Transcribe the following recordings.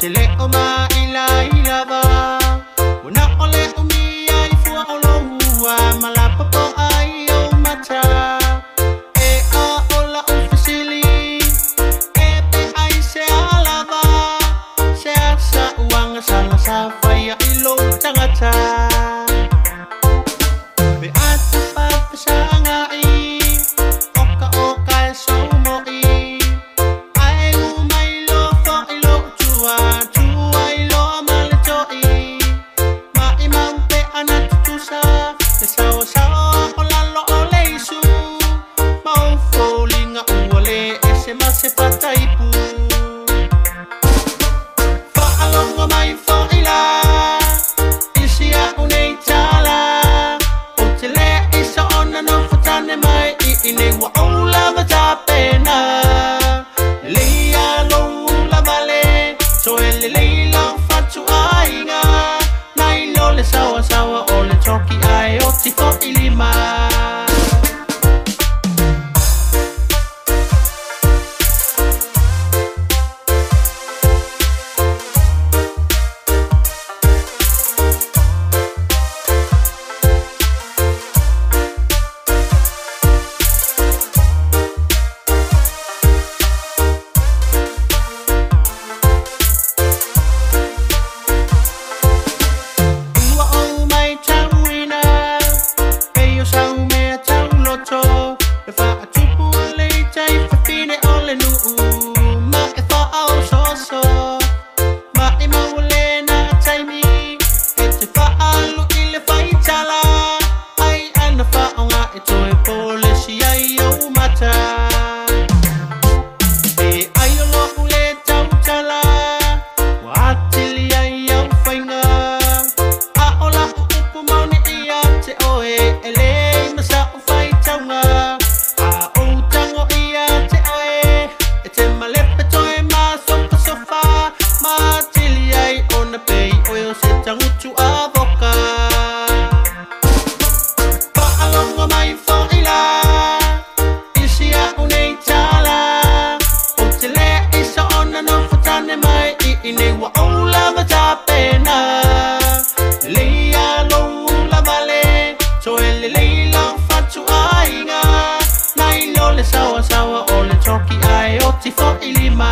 leo ma ila ba una ole umi ai fua olo hua malapopo ai o mata e a ola ufasili e pe ai se alava se asa uanga sala sa faya ilo tangata be atu papa sanga i oka oka e so mo i ai umai lo fo ilo tua tua ilo male to i ma i mampe anatu tusa e sao sao ola lo ole isu mau folinga uole e se ma se pataipu fa alonga mai fo ila isia unei tala o te le isa ona no fatane mai I ine wa ola vata pena leia lo la vale so ele leila fatu ainga nai lo le sawa sawa o le toki ai o ti fo ilima ine wa ola vata pena leia lo la vale so ele leila fatu ainga nai lo le sawa sawa o le toki ai o ti fo ilima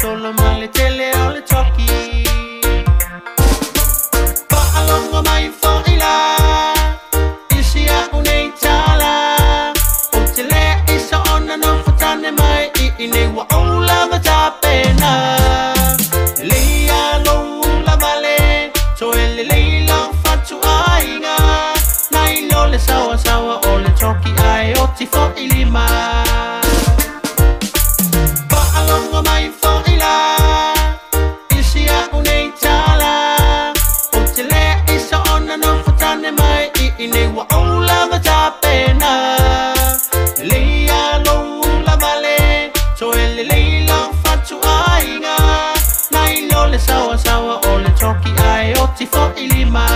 solo male tele ole toki pa alonga mai fo ila isia unei tala o tele isa ona no fatane mai I ine wa ola vata pena leia lo la vale so ele leila fatu ainga nai lo le sawa sawa o le toki ai o ti fo ilima pa alonga mai fo ila isia unei tala o tele isa ona no fatane mai I ine wa ola vata pena leia lo la vale so ele leila fatu ainga nai lo le sawa sawa o le toki ai o ti fo ilima